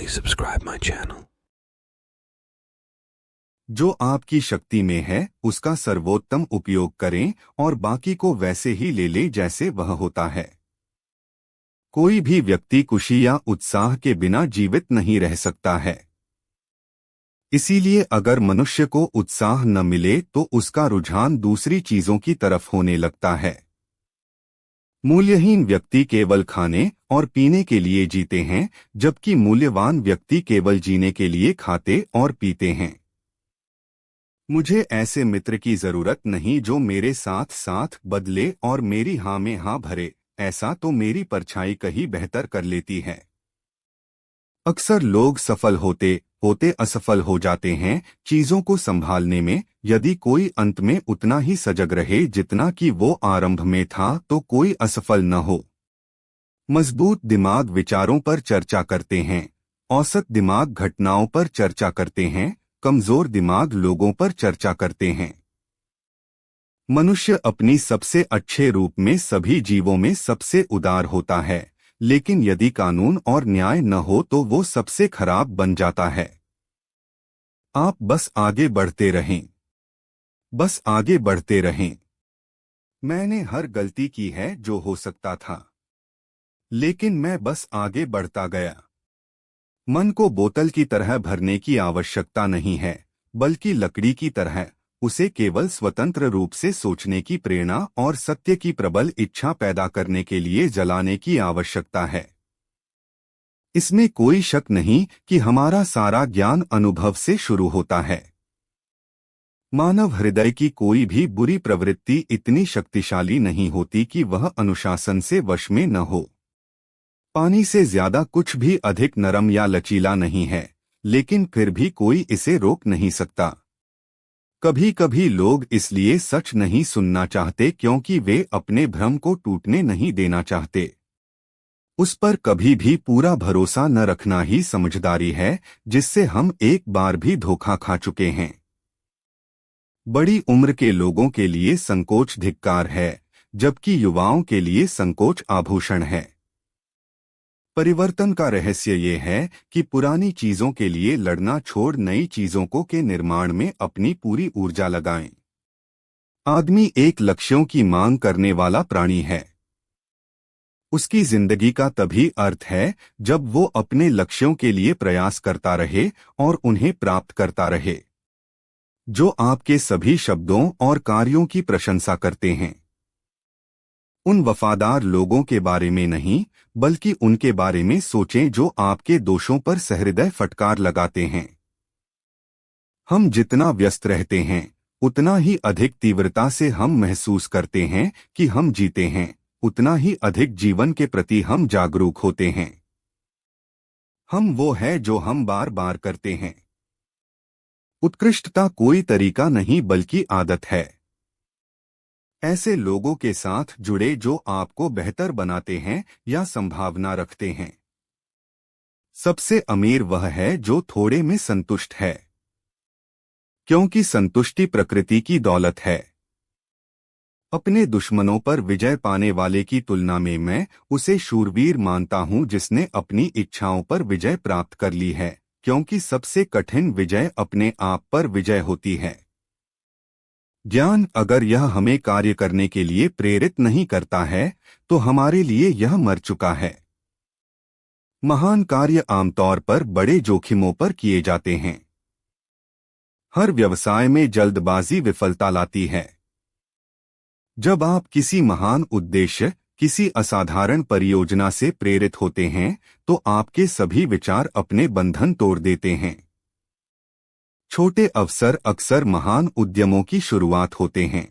Please subscribe my channel. जो आपकी शक्ति में है उसका सर्वोत्तम उपयोग करें और बाकी को वैसे ही ले लें जैसे वह होता है। कोई भी व्यक्ति खुशी या उत्साह के बिना जीवित नहीं रह सकता है। इसीलिए अगर मनुष्य को उत्साह न मिले तो उसका रुझान दूसरी चीजों की तरफ होने लगता है। मूल्यहीन व्यक्ति केवल खाने और पीने के लिए जीते हैं, जबकि मूल्यवान व्यक्ति केवल जीने के लिए खाते और पीते हैं। मुझे ऐसे मित्र की जरूरत नहीं जो मेरे साथ साथ बदले और मेरी हाँ में हाँ भरे, ऐसा तो मेरी परछाई कहीं बेहतर कर लेती है। अक्सर लोग सफल होते होते असफल हो जाते हैं चीजों को संभालने में। यदि कोई अंत में उतना ही सजग रहे जितना कि वो आरंभ में था तो कोई असफल न हो। मजबूत दिमाग विचारों पर चर्चा करते हैं, औसत दिमाग घटनाओं पर चर्चा करते हैं, कमजोर दिमाग लोगों पर चर्चा करते हैं। मनुष्य अपनी सबसे अच्छे रूप में सभी जीवों में सबसे उदार होता है, लेकिन यदि कानून और न्याय न हो तो वो सबसे खराब बन जाता है। आप बस आगे बढ़ते रहें, बस आगे बढ़ते रहें। मैंने हर गलती की है जो हो सकता था, लेकिन मैं बस आगे बढ़ता गया। मन को बोतल की तरह भरने की आवश्यकता नहीं है, बल्कि लकड़ी की तरह उसे केवल स्वतंत्र रूप से सोचने की प्रेरणा और सत्य की प्रबल इच्छा पैदा करने के लिए जलाने की आवश्यकता है। इसमें कोई शक नहीं कि हमारा सारा ज्ञान अनुभव से शुरू होता है। मानव हृदय की कोई भी बुरी प्रवृत्ति इतनी शक्तिशाली नहीं होती कि वह अनुशासन से वश में न हो। पानी से ज्यादा कुछ भी अधिक नरम या लचीला नहीं है, लेकिन फिर भी कोई इसे रोक नहीं सकता। कभी कभी लोग इसलिए सच नहीं सुनना चाहते क्योंकि वे अपने भ्रम को टूटने नहीं देना चाहते। उस पर कभी भी पूरा भरोसा न रखना ही समझदारी है, जिससे हम एक बार भी धोखा खा चुके हैं। बड़ी उम्र के लोगों के लिए संकोच धिक्कार है, जबकि युवाओं के लिए संकोच आभूषण है। परिवर्तन का रहस्य ये है कि पुरानी चीजों के लिए लड़ना छोड़ नई चीजों को के निर्माण में अपनी पूरी ऊर्जा लगाएं। आदमी एक लक्ष्यों की मांग करने वाला प्राणी है। उसकी जिंदगी का तभी अर्थ है जब वो अपने लक्ष्यों के लिए प्रयास करता रहे और उन्हें प्राप्त करता रहे। जो आपके सभी शब्दों और कार्यों की प्रशंसा करते हैं, उन वफादार लोगों के बारे में नहीं, बल्कि उनके बारे में सोचें जो आपके दोषों पर सहृदय फटकार लगाते हैं। हम जितना व्यस्त रहते हैं उतना ही अधिक तीव्रता से हम महसूस करते हैं कि हम जीते हैं, उतना ही अधिक जीवन के प्रति हम जागरूक होते हैं। हम वो है जो हम बार बार करते हैं। उत्कृष्टता कोई तरीका नहीं बल्कि आदत है। ऐसे लोगों के साथ जुड़े जो आपको बेहतर बनाते हैं या संभावना रखते हैं। सबसे अमीर वह है जो थोड़े में संतुष्ट है, क्योंकि संतुष्टि प्रकृति की दौलत है। अपने दुश्मनों पर विजय पाने वाले की तुलना में मैं उसे शूरवीर मानता हूं जिसने अपनी इच्छाओं पर विजय प्राप्त कर ली है, क्योंकि सबसे कठिन विजय अपने आप पर विजय होती है। ज्ञान अगर यह हमें कार्य करने के लिए प्रेरित नहीं करता है तो हमारे लिए यह मर चुका है। महान कार्य आमतौर पर बड़े जोखिमों पर किए जाते हैं। हर व्यवसाय में जल्दबाजी विफलता लाती है। जब आप किसी महान उद्देश्य, किसी असाधारण परियोजना से प्रेरित होते हैं तो आपके सभी विचार अपने बंधन तोड़ देते हैं। छोटे अवसर अक्सर महान उद्यमों की शुरुआत होते हैं।